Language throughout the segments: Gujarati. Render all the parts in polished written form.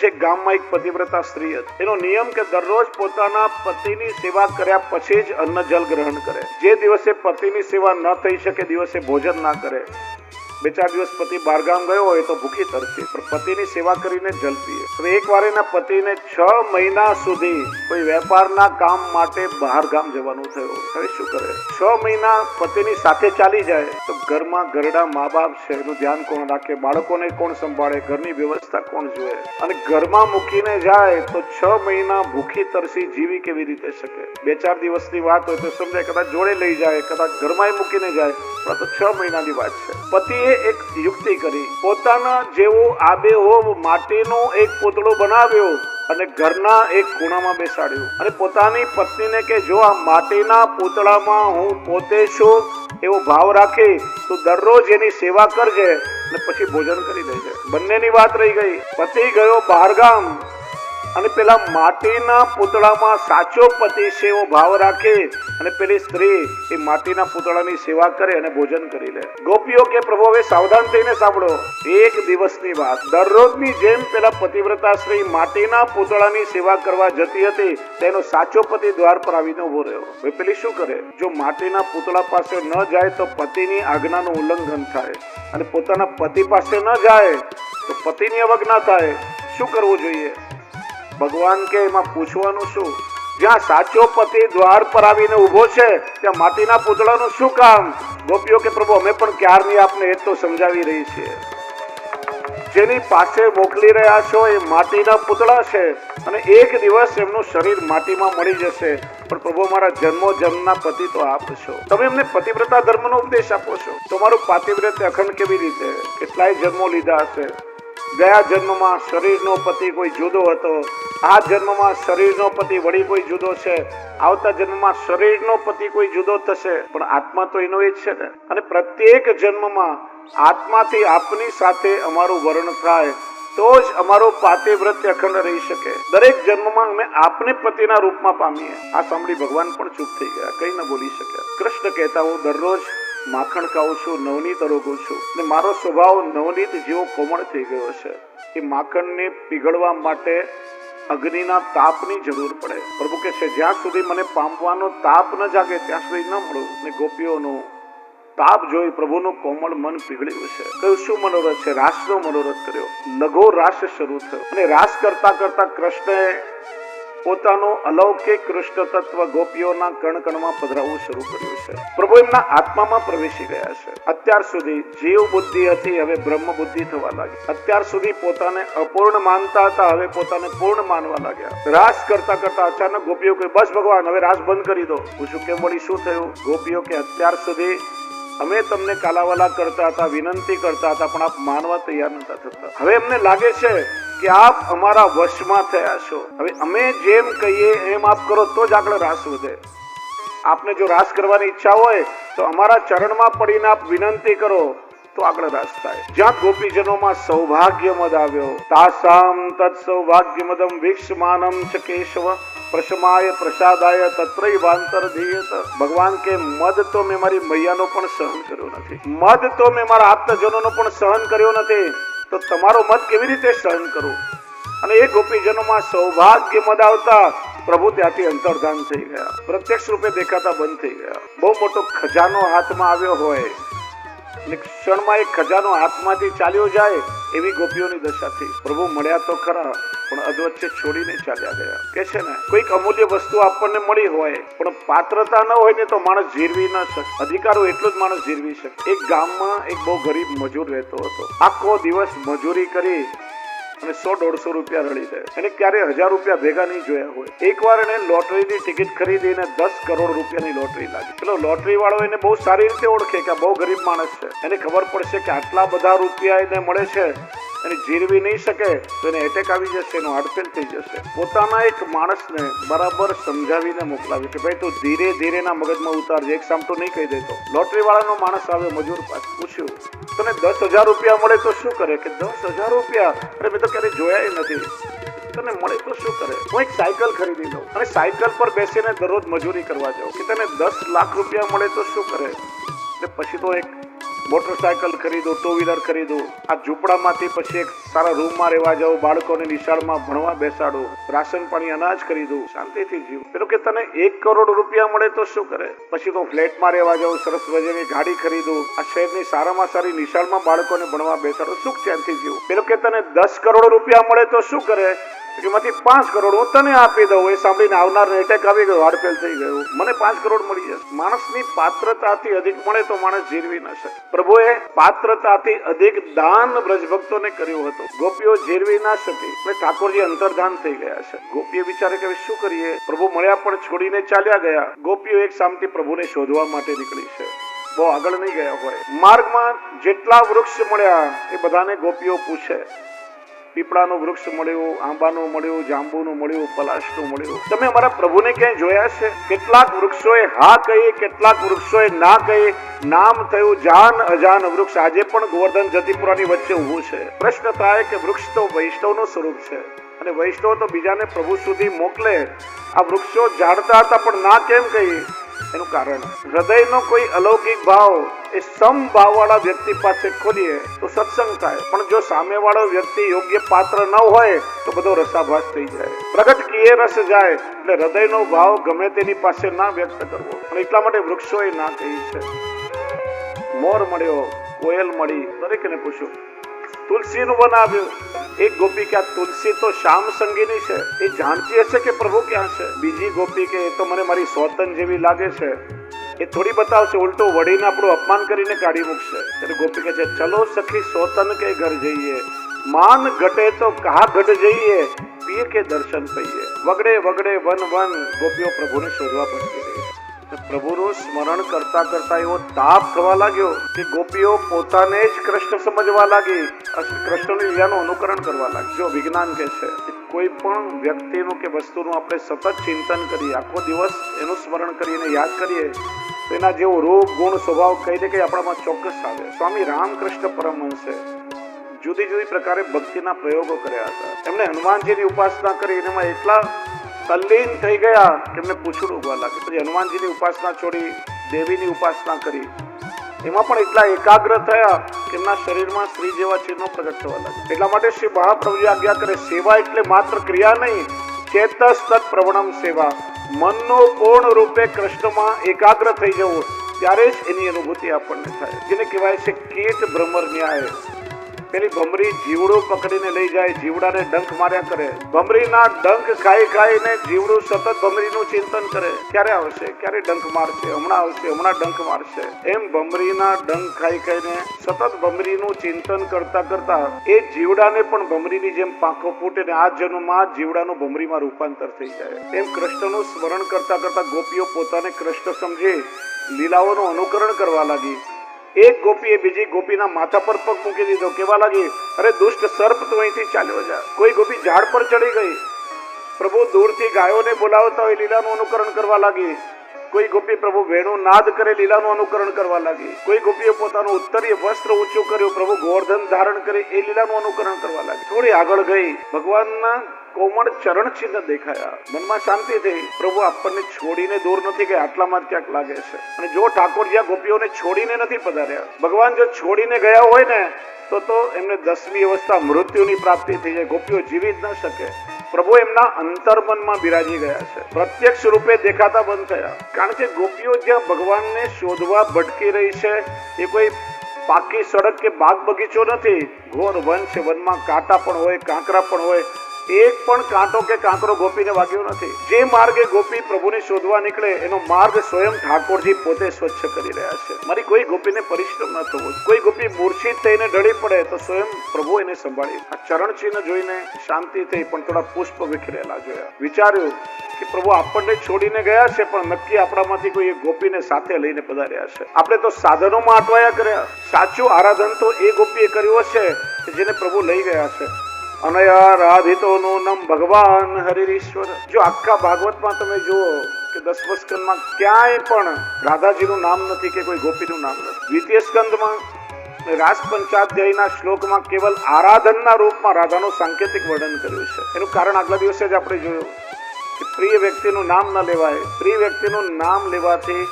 છે એક ગામમાં એક પતિવ્રતા સ્ત્રી હતી. એનો નિયમ કે દરરોજ પોતાના પતિની સેવા કર્યા પછી જ અન્ન જલ ગ્રહણ કરે. જે દિવસે પતિની સેવા ન થઈ શકે દિવસે ભોજન ના કરે. 2-4 દિવસ પતિ બહારગામ ગયો હોય તો ભૂખી તરસે, પણ પતિની સેવા કરીને જલ પીએ. હવે એકવાર એના પતિને 6 મહિના સુધી કોઈ વેપારના કામ માટે બહાર ગામ જવાનું થયું. હવે શું કરે? 6 મહિના પતિની સાથે ચાલી જાય તો ઘરમાં ઘરડા મા બાપ છે, એનું ધ્યાન કોણ રાખે? બાળકોને કોણ સંભાળે? ઘરની વ્યવસ્થા કોણ જોવે? અને ઘરમાં મૂકીને જાય તો 6 મહિના ભૂખી તરસી જીવી કેવી રીતે શકે? 2-4 દિવસની વાત હોય તો સમજાય, કદાચ જોડે લઈ જાય, કદાચ ઘરમાં મૂકીને જાય, પણ તો 6 મહિનાની વાત છે. પતિએ એક યુક્તિ કરી. પોતાના જેવો આબેહૂબ માટીનો એક પૂતળો બનાવ્યો અને ઘરના એક ખૂણામાં બેસાડ્યો અને પોતાની પત્નીને કે જો આ માટીના પૂતળામાં હું પોતે છું એવો ભાવ રાખી તો દરરોજ એની સેવા કરજે અને પછી ભોજન કરી લેજે. બંનેની વાત રહી ગઈ. પતિ ગયો બહારગામ અને પેલા માટીના પૂતળામાં સાચો પતિ છે એવો ભાવ રાખે અને પેલી સ્ત્રી એ માટીના પૂતળાની સેવા કરે અને ભોજન કરી લે. ગોપીઓ કે પ્રભુ હવે સાવધાન થઈને સાંભળો. એક દિવસની વાત. દરરોજની જેમ પેલા પતિવ્રતા સ્ત્રી માટીના પૂતળાની સેવા કરવા જતી હતી, તેનો સાચો પતિ દ્વાર પર આવીને ઉભો રહ્યો. હવે પેલી શું કરે? જો માટીના પૂતળા પાસે ન જાય તો પતિની આજ્ઞાનું ઉલ્લંઘન થાય અને પોતાના પતિ પાસે ન જાય તો પતિની અવજ્ઞા થાય. શું કરવું જોઈએ? ભગવાન કે એમાં પૂછવાનું શું? જ્યાં સાચો પતિ દ્વાર પર આવીને ઉભો છે ત્યાં માટીના પૂતળાનું શું કામ? ગોપીઓ કે પ્રભુ અમે પણ ક્યારની આપને એ તો સમજાવી રહી છીએ. જેની પાસે મોકલી રહ્યા છો એ માટીના પૂતળા છે અને એક દિવસ એમનું શરીર માટીમાં મળી જશે, પણ પ્રભુ મારા જન્મો જન્મના પતિ તો આપ છો. તમે એમને પતિવ્રતા ધર્મનો ઉપદેશ આપો છો. તમારું પાતિવ્રત્ય અખંડ કેવી રીતે? કેટલાય જન્મો લીધા હશે. ગયા જન્મમાં શરીરનો પતિ કોઈ જુદો હતો, આ જન્મમાં શરીરનો પતિ વળી કોઈ જુદો છે, આવતા જન્મમાં શરીરનો પતિ કોઈ જુદો થશે, પણ આત્મા તો એનો એ જ છે ને. અને પ્રત્યેક જન્મમાં આત્માથી આપની સાથે અમારું વર્ણ થાય તો જ અમારો પાતિવ્રત્ય અખંડ રહી શકે. દરેક જન્મમાં અમે આપને પતિના રૂપમાં પામીએ. આ સાંભળી ભગવાન પણ ચૂપ થઈ ગયા, કઈ ન બોલી શક્યા. કૃષ્ણ કહેતા હું દરરોજ માખણ ખાઉં છું, નવનીત અરોગું છું અને મારો સ્વભાવ નવનીત જેવો કોમળ થઈ ગયો છે. એ માખણને પીગળવા માટે અગ્નિના તાપની જરૂર પડે. પ્રભુ કહે છે જ્યાં સુધી મને પામવાનો તાપ ન જાગે ત્યાં સુધી ન મળું. અને ગોપીઓનો તાપ જોઈ પ્રભુનું કોમળ મન પીગળ્યું છે. કયું શું મનોરથ છે? રાસનો મનોરથ કર્યો. લઘો રાસ શરૂ થયો અને રાસ કરતા કરતા કૃષ્ણએ પોતાનું અલૌકિક કૃષ્ણ તત્વ ગોપીઓના કણ કણમાં પધરાવવું શરૂ કર્યું છે. પ્રભુ એમના આત્મામાં પ્રવેશી ગયા છે. અત્યાર સુધી જીવ બુદ્ધિ હતી, હવે બ્રહ્મ બુદ્ધિ થવા લાગી. અત્યાર સુધી પોતાને અપૂર્ણ માનતા હતા, હવે પોતાને પૂર્ણ માનવા લાગ્યા. રાસ કરતા કરતા અચાનક ગોપીઓ કહે બસ ભગવાન હવે રાસ બંધ કરી દો. પૂછું કેમ વળી શું થયું? ગોપીઓ કે અત્યાર સુધી અમે તમને કાલાવાલા કરતા હતા, વિનંતી કરતા હતા, પણ આપ માનવા તૈયાર નતા થતા. હવે અમને લાગે છે કે આપ અમારા વશમાં થયા છો. હવે અમે જેમ કહીએ એમ આપ કરો તો જ આગળ રાસ વધે. આપને જો રાસ કરવાની ઈચ્છા હોય તો અમારા ચરણમાં પડીને આપ વિનંતી કરો તો આગળ રાસ થાય. જ્યાં ગોપીજનોમાં સૌભાગ્ય મદ આવ્યો, તાસામ તત્ સૌભાગ્ય મદમ વીક્ષમાનમ ચ કેશવ પ્રશમાય પ્રસાદાય તત્રૈવાંતર ધીયત. ભગવાન કે મદ તો મેં મારી મૈયાનો પણ સહન કર્યો નથી, મદ તો મેં મારા આપ્તજનોનો પણ સહન કર્યો નથી, તો તમારો મત કેવી રીતે સહન કરું? અને એ ગોપીજનોમાં સૌભાગ્ય મદ આવતા પ્રભુ ત્યાંથી અંતર્ધાન થઈ ગયા, પ્રત્યક્ષ રૂપે દેખાતા બંધ થઈ ગયા. બહુ મોટો ખજાનો હાથમાં આવ્યો હોય અને ક્ષણમાં એક ખજાનો હાથમાંથી ચાલ્યો જાય એવી ગોપીઓની દશા થઈ. પ્રભુ મળ્યા તો ખરા પણ અધવચ્ચે છોડીને ચાલ્યા ગયા. કે છે ને કોઈક અમૂલ્ય વસ્તુ આપણને મળી હોય પણ પાત્રતા ન હોય ને તો માણસ જીરવી ન શકે. અધિકારો એટલું જ માણસ જીરવી શકે. એક ગામમાં એક બહુ ગરીબ મજૂર રહેતો હતો. આખો દિવસ મજૂરી કરી અને 100-150 રૂપિયા રળી દે. એને ક્યારે 1000 રૂપિયા ભેગા નહીં જોયા હોય. એકવાર એને લોટરીની ટિકિટ ખરીદીને 10 કરોડ રૂપિયાની લોટરી લાગી. પેલો લોટરી વાળો એને બહુ સારી રીતે ઓળખે કે બહુ ગરીબ માણસ છે. એને ખબર પડશે કે આટલા બધા રૂપિયા એને મળે છે, એને જીરવી નહીં શકે તો એને એટેક આવી જશે, એનો હાર્ટફેલ થઈ જશે. પોતાના એક માણસને બરાબર સમજાવીને મોકલાવ્યું કે ભાઈ તું ધીરે ધીરે ના મગજમાં ઉતારજે, એક સામટો નહીં કહી દેતો. લોટરી વાળાનો માણસ આવ્યો મજૂર પાસે, પૂછ્યું તને 10,000 રૂપિયા મળે તો શું કરે? કે 10,000 રૂપિયા? અરે મેં તો ક્યારે જોયા નથી. તને મળે તો શું કરે? હું એક સાયકલ ખરીદી લઉં અને સાયકલ પર બેસીને દરરોજ મજૂરી કરવા જાઉં. કે તને 10 લાખ રૂપિયા મળે તો શું કરે? એટલે પછી તો એક મોટરસાયકલ ખરીદો, ટુ વ્હીલર ખરીદો, આ ઝૂંપડામાંથી પછી એક સારા રૂમમાં રહેવા જાઓ, બાળકોને નિશાળમાં ભણવા બેસાડો, રાશન પાણી અનાજ ખરીદો, શાંતિથી જીવ. પેલું કે તને 1 કરોડ રૂપિયા મળે તો શું કરે? પછી તો ફ્લેટમાં રહેવા જાઓ, સરસ મજાની ગાડી ખરીદો, આ શહેરની સારામાં સારી નિશાળમાં બાળકોને ભણવા બેસાડો, સુખ ચેનથી જીવ. પેલું કે તને 10 કરોડ રૂપિયા મળે તો શું કરે? એમાંથી 5 કરોડ હું તને આપી દઉં. એ સાંભળીને આવનારને એટેક આવી ગયો, હાર્ટ ફેલ થઈ ગયું. મને 5 કરોડ મળી જશે. માણસની પાત્રતાથી અધિક મળે તો માણસ જીરવી ન શકે. પ્રભુએ પાત્રતાથી અધિક દાન બ્રજભક્તોને કર્યું હતું. ગોપીઓ જીરવી ના શકી અને ઠાકોરજી અંતર્ધાન થઈ ગયા છે. ગોપીઓ વિચારે કે શું કરીએ? પ્રભુ મળ્યા પણ છોડીને ચાલ્યા ગયા. ગોપીઓ એક સામથી પ્રભુને શોધવા માટે નીકળી છે. બહુ આગળ નહીં ગયા હોય. માર્ગમાં જેટલા વૃક્ષ મળ્યા એ બધાને ગોપીઓ પૂછે. પીપળાનું વૃક્ષ મળ્યું, આંબાનું મળ્યું, જાંબુનું મળ્યું, પલાશનું મળ્યું. તમે અમારા પ્રભુને ક્યાંય જોયા છે? કેટલાક વૃક્ષોએ હા કહી, કેટલાક વૃક્ષોએ ના કહી. નામ થયું જાન અજાન વૃક્ષ. આજે પણ ગોવર્ધન જતીપુરાની વચ્ચે ઊભું છે. પ્રશ્ન થાય કે વૃક્ષ તો વૈષ્ણવનું સ્વરૂપ છે અને વૈષ્ણવ તો બીજાને પ્રભુ સુધી મોકલે. આ વૃક્ષો જાણતા હતા પણ ના કેમ કહી? એનું કારણ હૃદયનો કોઈ અલૌકિક ભાવ એ સમભાવ વાળા વ્યક્તિ પાસે ખોલીએ તો સત્સંગ થાય. પણ જો સામે વાળો વ્યક્તિ યોગ્ય પાત્ર ન હોય તો બધો રસાભાસ થઈ જાય. પ્રગટ કિયે રસ જાય. એટલે હૃદયનો ભાવ ગમે તેની પાસે ના વ્યક્ત કરવો. અને એટલા માટે વૃક્ષોએ ના કહી છે. મોર મળ્યો, કોયલ મળી, દરેકને પૂછ્યું. તુલસીનું વન આવ્યું. એક ગોપી કે આ તુલસી તો શ્યામ સંગીની છે, એ જાણતી હશે કે પ્રભુ ક્યાં છે? બીજી ગોપી કે એ તો મને મારી સોતન જેવી લાગે છે, એ થોડી બતાવશે, ઉલટો વળીને આપણું અપમાન કરીને કાઢી મૂકશે. ત્યારે ગોપી કહે છે ચલો સખી સોતન કે ઘર જઈએ, માન ઘટે તો કહા ઘટ જઈએ, પીએ કે દર્શન પઈએ. વગડે વગડે વન વન ગોપીઓ પ્રભુને શોધવા પડતી રહી. પ્રભુનું સ્મરણ કરતા કરતા એવો તાપ થવા લાગ્યો કે ગોપીઓ પોતાને જ કૃષ્ણ સમજવા લાગી, કૃષ્ણની લીલાનું અનુકરણ કરવા લાગી. જો વિજ્ઞાન કે છે કોઈ પણ વ્યક્તિનું કે વસ્તુનું આપણે સતત ચિંતન કરીએ, આખો દિવસ એનું સ્મરણ કરીને યાદ કરીએ તો એના જેવો રૂપ ગુણ સ્વભાવ કઈ ને કઈ આપણામાં ચોક્કસ આવે. સ્વામી રામકૃષ્ણ પરમહંસે જુદી જુદી પ્રકારે ભક્તિના પ્રયોગો કર્યા હતા. એમણે હનુમાનજીની ઉપાસના કરી, એમાં એટલા તલ્લીન થઈ ગયા કે એમને પૂછડું ઉગવા લાગ્યું. પછી હનુમાનજીની ઉપાસના છોડી દેવીની ઉપાસના કરી. એમાં પણ એટલા એકાગ્ર થયા કે એમના શરીરમાં સ્ત્રી જેવા ચિહ્નો પ્રગટ થવા લાગ્યા. એટલા માટે શ્રી મહાપ્રભુજી આજ્ઞા કરે, સેવા એટલે માત્ર ક્રિયા નહીં, ચેતસ તત્ પ્રવણમ સેવા. મનનો પૂર્ણ રૂપે કૃષ્ણમાં એકાગ્ર થઈ જવું, ત્યારે જ એની અનુભૂતિ આપણને થાય. જેને કહેવાય છે કીટ ભ્રમર ન્યાય. પેલી ભમરી જીવડું પકડીને લઈ જાય, જીવડાને ડંખ માર્યા કરે. ભમરીના ડંખ ખાઈ ખાઈને જીવડું સતત ભમરીનું ચિંતન કરે, ક્યારે આવશે, ક્યારે ડંખ મારશે, હમણાં આવશે, હમણાં ડંખ મારશે. એમ ભમરીના ડંખ ખાઈ ખાઈને સતત ભમરીનું ચિંતન કરતા કરતા એ જીવડાને પણ ભમરીની જેમ પાંખો ફૂટે ને આ જન્મમાં જીવડાનું ભમરીમાં રૂપાંતર થઈ જાય. એમ કૃષ્ણનું સ્મરણ કરતા કરતા ગોપીઓ પોતાને કૃષ્ણ સમજી લીલાઓનું અનુકરણ કરવા લાગી. એક ગોપીએ બીજી ગોપીના માથા પર પગ મૂકી દીધો, કેવા લાગી, અરે દુષ્ટ સર્પ તું અહીંથી ચાલ્યો જા. કોઈ ગોપી ઝાડ પર ચડી ગઈ. પ્રભુ દૂરથી ગાયોને બોલાવતા હોય લીલાનું અનુકરણ કરવા લાગી. કોઈ ગોપી પ્રભુ વેણુ નાદ કરે લીલાનું અનુકરણ કરવા લાગી. કોઈ ગોપીએ પોતાનું ઉત્તરીય વસ્ત્ર ઊંચું કર્યું, પ્રભુ ગોવર્ધન ધારણ કરી એ લીલાનું અનુકરણ કરવા લાગી. થોડી આગળ ગઈ, ભગવાનના કોમળ ચરણ ચિહ્ન દેખાયા. મનમાં શાંતિ થઈ. પ્રભુ આપણને છોડીને દૂર નથી ગયા, આટલામાં જ ક્યાંક લાગે છે. અને જો ઠાકોરજી આ ગોપીઓને છોડીને નથી પધાર્યા. ભગવાન જો છોડીને ગયા હોય ને તો એમને 10મી અવસ્થા મૃત્યુની પ્રાપ્તિ થઈ જાય. ગોપીઓ જીવી જ ન શકે. પ્રભુ એમના અંતર્મનમાં બિરાજી ગયા છે, પ્રત્યક્ષ રૂપે દેખાતા બંધ થયા. કારણ કે ગોપીઓ જ્યાં ભગવાનને શોધવા ભટકી રહી છે એ કોઈ પાકી સડક કે બાગ બગીચો નથી. ઘોર વન છે. વનમાં કાંટા પણ હોય, કાંકરા પણ હોય. એક પણ કાંટો કે કાંકરો ગોપીને વાગ્યો નથી. જે માર્ગે ગોપી પ્રભુને શોધવા નીકળે એનો માર્ગ સ્વયં ઠાકોરજી પોતે સ્વચ્છ કરી રહ્યા છે. મારી કોઈ ગોપીને પરિશ્રમ ન થવો. કોઈ ગોપી મૂર્છિત થઈને ઢળી પડે તો સ્વયં પ્રભુ એને સંભાળી. આ ચરણ ચિહ્ન જોઈને શાંતિ થઈ, પણ થોડા પુષ્પ વિખરેલા જોયા. વિચાર્યું કે પ્રભુ આપણને છોડીને ગયા છે, પણ નક્કી આપણામાંથી કોઈ એક ગોપીને સાથે લઈને પધાર્યા છે. આપણે તો સાધનોમાં અટવાયા કર્યા. સાચું આરાધન તો એ ગોપીએ કર્યું હશે કે જેને પ્રભુ લઈ ગયા છે. અનયા રાધિતોનું નામ ભગવાન હરિશ્વર. જો આખા ભાગવતમાં તમે જુઓ કે 10મ સ્કંદમાં ક્યાંય પણ રાધાજીનું નામ નથી કે કોઈ ગોપીનું નામ નથી. દ્વિતીય સ્કંદમાં રાસ પંચાધ્યાયના શ્લોકમાં કેવલ આરાધનના રૂપમાં રાધાનું સાંકેતિક વર્ણન કર્યું છે. એનું કારણ આગલા દિવસે જ આપણે જોયું કે પ્રિય વ્યક્તિનું નામ ન લેવાય. પ્રિય વ્યક્તિનું નામ લેવાથી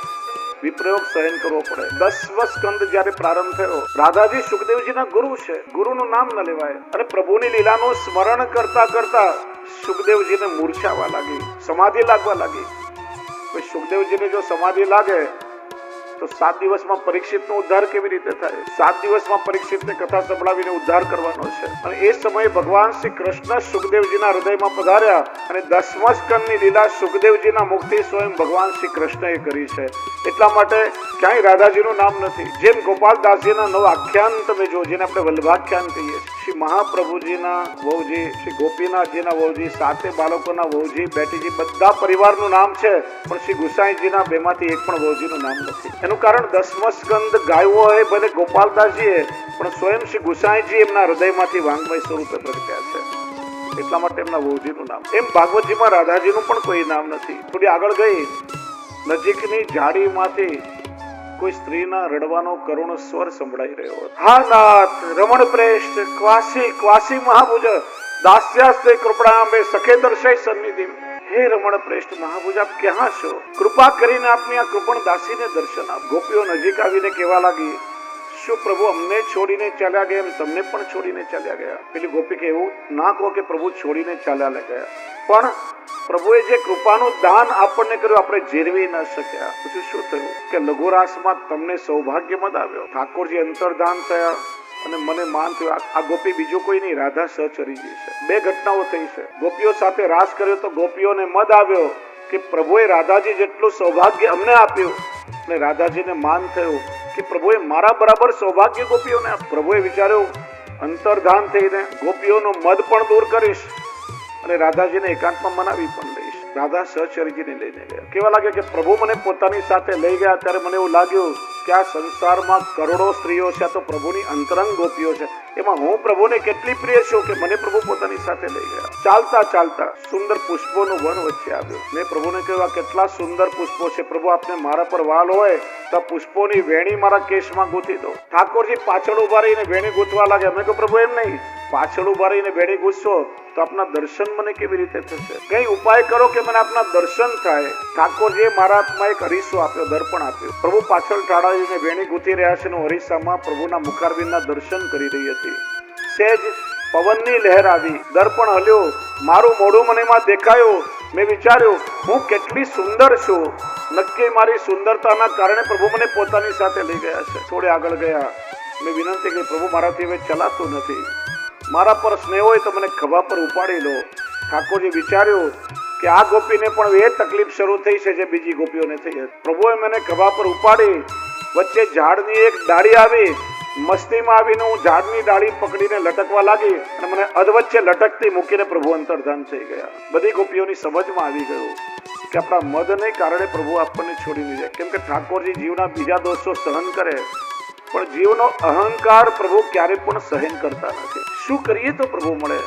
વિપ્રયોગ સહન કરવો પડે. 10મ સ્કંદ જ્યારે પ્રારંભ થયો, રાધાજી સુખદેવજીના ગુરુ છે, ગુરુનું નામ ન લેવાય. અને પ્રભુની લીલાનું સ્મરણ કરતા કરતા સુખદેવજીને મૂર્છા આવવા લાગી, સમાધિ લાગવા લાગી. સુખદેવજીને જો સમાધિ લાગે તો 7 દિવસમાં પરીક્ષિતનો ઉદ્ધાર કેવી રીતે થાય? 7 દિવસમાં પરીક્ષિતને કથા સંભળાવીને ઉદ્ધાર કરવાનો છે. અને એ સમયે ભગવાન શ્રી કૃષ્ણ સુખદેવજીના હૃદયમાં પધાર્યા અને 10મા સ્કંદની લીલા સુખદેવજીના મુખથી સ્વયં ભગવાન શ્રી કૃષ્ણએ કરી છે. એટલા માટે ક્યાંય રાધાજીનું નામ નથી. જેમ ગોપાલદાસજીના 9 આખ્યાન તમે જો, જેને આપણે વલ્લભાખ્યાન કહીએ, શ્રી મહાપ્રભુજીના વહુજી, શ્રી ગોપીનાથજીના વહુજી, 7 બાળકોના વહુજી, બેટીજી, બધા પરિવારનું નામ છે, પણ શ્રી ગુસાઈજીના બેમાંથી એક પણ વહુજીનું નામ નથી. એનું કારણ 10મો સ્કંદ ગાયો હોય ભલે ગોપાલદાસજીએ, પણ સ્વયં શ્રી ગુસાઈજી એમના હૃદયમાંથી વાંગમય સ્વરૂપે પ્રગટ્યા છે. એટલા માટે એમના વહુજીનું નામ. એમ ભાગવતજીમાં રાધાજીનું પણ કોઈ નામ નથી. થોડી આગળ ગઈ, નજીકની ઝાડીમાંથી કોઈ સ્ત્રીના રડવાનો કરુણ સ્વર સંભળાઈ રહ્યો હતો. હા નાથ, રમણ પ્રેષ્ઠ, ક્વાસી ક્વાસી મહાભુજ, દાસ્યાસ્તે કૃપણાંબે સખે દર્શય સન્નિધિ. હે રમણ પ્રેષ્ઠ મહાભુજ, આપ ક્યાં છો? કૃપા કરીને આપની આ કૃપણ દાસીને દર્શન આપ. ગોપીઓ નજીક આવીને કહેવા લાગી, શું પ્રભુ અમને છોડીને ચાલ્યા ગયા એમ તમને પણ છોડીને ચાલ્યા ગયા? પેલી ગોપી કે એવું ના કહો કે પ્રભુ છોડીને ચાલ્યા ગયા, પણ પ્રભુએ જે કૃપાનું દાન આપણને કર્યું આપણે જીરવી ન શક્યા. પછી શું થયું કે લઘુરાસમાં તમને સૌભાગ્ય મત આવ્યો, ઠાકોરજી અંતર્ધાન થયા અને મને માન થયું. આ ગોપી બીજું કોઈ નહીં, રાધા સહચરીજી છે. 2 ઘટનાઓ થઈ છે. ગોપીઓ સાથે રાસ કર્યો તો ગોપીઓને મદ આવ્યો કે પ્રભુએ રાધાજી જેટલું સૌભાગ્ય અમને આપ્યું, અને રાધાજીને માન થયું કે પ્રભુએ મારા બરાબર સૌભાગ્ય ગોપીઓને આપ્યું. પ્રભુએ વિચાર્યું અંતર્ધાન થઈને ગોપીઓનો મદ પણ દૂર કરીશ અને રાધાજીને એકાંતમાં મનાવી પણ લઈશ. રાધા સહચરીજીને લઈને ગયા. કેવા લાગે કે પ્રભુ મને પોતાની સાથે લઈ ગયા ત્યારે મને એવું લાગ્યું કે આ સંસારમાં કરોડો સ્ત્રીઓ છે, તો પ્રભુની અંતરંગ ગોપીઓ છે, એમાં હું પ્રભુને કેટલી પ્રિય છું કે મને પ્રભુ પોતાની સાથે લઈ ગયા. ચાલતા ચાલતા સુંદર પુષ્પોનું વન વચ્ચે આવ્યો. મેં પ્રભુને કહ્યું આ કેટલા સુંદર પુષ્પો છે, પ્રભુ આપને મારા પર વાલ હોય તો પુષ્પોની વેણી મારા કેશમાં ગૂંથી દો. ઠાકોરજી પાછળ ઉભા રહીને વેણી ગૂંથવા લાગ્યા. મેં કહ્યું પ્રભુ એમ નહીં, પાછળ ઉભા રહીને વેણી ગૂંથશો તો આપના દર્શન મને કેવી રીતે થશે? કઈ ઉપાય કરો કે મને આપના દર્શન થાય. ઠાકોરજીએ મારા હાથમાં એક અરીસો આપ્યો, દર્પણ આપ્યું. પ્રભુ પાછળ ટાળાવીને વેણી ગૂંથી રહ્યા છે અને અરીસામાં પ્રભુના મુખારવિંદના દર્શન કરી રહી હતી. સહેજ પવનની લહેર આવી, દર્પણ હલ્યો, મારું મોઢું મને એમાં દેખાયું. મેં વિચાર્યું હું કેટલી સુંદર છું. નક્કી મારી સુંદરતાના કારણે પ્રભુ મને પોતાની સાથે લઈ ગયા છે. થોડે આગળ ગયા, મેં વિનંતી કરી પ્રભુ મારાથી હવે ચલાતું નથી, મારા પર સ્નેહ હોય તો મને ખભા પર ઉપાડી લો. ઠાકોરજી વિચાર્યું કે આ ગોપીને પણ એ તકલીફ શરૂ થઈ છે જે બીજી ગોપીઓને થઈ હતી. પ્રભુએ મને ખભા પર ઉપાડી, વચ્ચે ઝાડની એક ડાળી આવી, મસ્તીમાં આવીને હું ઝાડની ડાળી પકડીને લટકવા લાગી અને મને અધવચ્ચે લટકતી મૂકીને પ્રભુ અંતર્ધાન થઈ ગયા. બધી ગોપીઓની સમજમાં આવી ગયું કે આપણા મદને કારણે પ્રભુ આપણને છોડીને જાય. કેમ કે ઠાકોરજી જીવના બીજા દોષો સહન કરે, પણ જીવનો અહંકાર પ્રભુ ક્યારે પણ સહન કરતા નથી. શું કરીએ તો પ્રભુ મળે?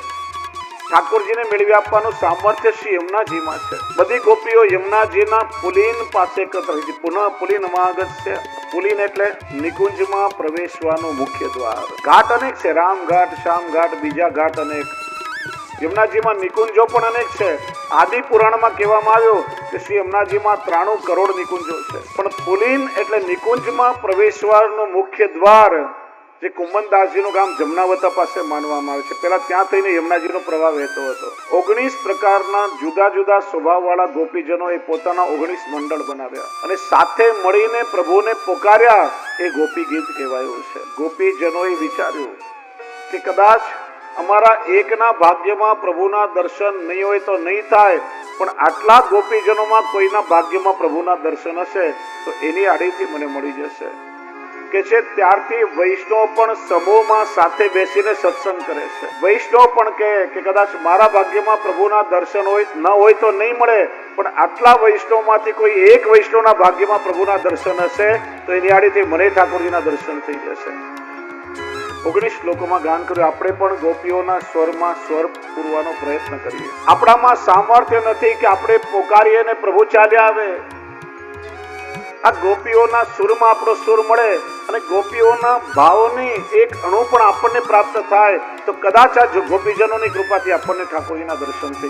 ઠાકોરજીને મેળવી આપવાનું સામર્થ્ય શ્રી યમુનાજીમાં છે. બધી ગોપીઓ યમુનાજીના પુલીન પાસે એકત્ર થઈ. પુનઃ પુલીનમાગત્ય. પુલીન એટલે નિકુંજમાં પ્રવેશવાનું મુખ્ય દ્વાર. ઘાટ અનેક છે, રામ ઘાટ, શ્યામ ઘાટ, બીજા ઘાટ અનેક. યમુનાજીમાં નિકુંજો પણ અનેક છે. આદિ પુરાણમાં કહેવામાં આવ્યું કે શ્રી યમુનાજીમાં 93 કરોડ નિકુંજો છે. પણ પુલીન એટલે નિકુંજમાં પ્રવેશવાનું મુખ્ય દ્વાર, જે કુંભનદાસજીનું ગામ જમનાવતા પાસે માનવામાં આવે છે. પહેલા ત્યાં થઈને યમુનાજીનો પ્રવાહ વહેતો હતો. 19 પ્રકારના જુદા જુદા સ્વભાવવાળા ગોપીજનોએ પોતાના 19 મંડળ બનાવ્યા અને સાથે મળીને પ્રભુને પોકાર્યા. એ ગોપી ગીત કહેવાયું છે. ગોપીજનોએ વિચાર્યું કે કદાચ અમારા એકના ભાગ્યમાં પ્રભુના દર્શન નહીં હોય તો નહીં થાય, પણ આટલા ગોપીજનોમાં કોઈના ભાગ્યમાં પ્રભુના દર્શન હશે તો એની આડીથી મને મળી જશે. કે છે ત્યારથી વૈષ્ણવ પણ સમૂહમાં સાથે બેસીને સત્સંગ કરે છે. વૈષ્ણવ પણ કે કદાચ મારા ભાગ્યમાં પ્રભુના દર્શન હોય ન હોય તો નહીં મળે, પણ આટલા વૈષ્ણવમાંથી કોઈ એક વૈષ્ણવના ભાગ્યમાં પ્રભુના દર્શન હશે તો એની આડીથી મને ઠાકોરજીના દર્શન થઈ જશે. 19 શ્લોકોમાં ગાન કર્યું. આપણે પણ ગોપીઓના સ્વરમાં સ્વર પૂરવાનો પ્રયત્ન કરીએ. આપણામાં સામર્થ્ય નથી કે આપણે પોકારીએ ને પ્રભુ ચાલ્યા આવે. આ ગોપીઓના સુરમાં આપણો સુર મળે અને ગોપીઓના ભાવની એક અણુ પણ આપણને પ્રાપ્ત થાય તો કદાચ આ ગોપીજનોની કૃપાથી આપણને ઠાકોરજીના દર્શન થઈ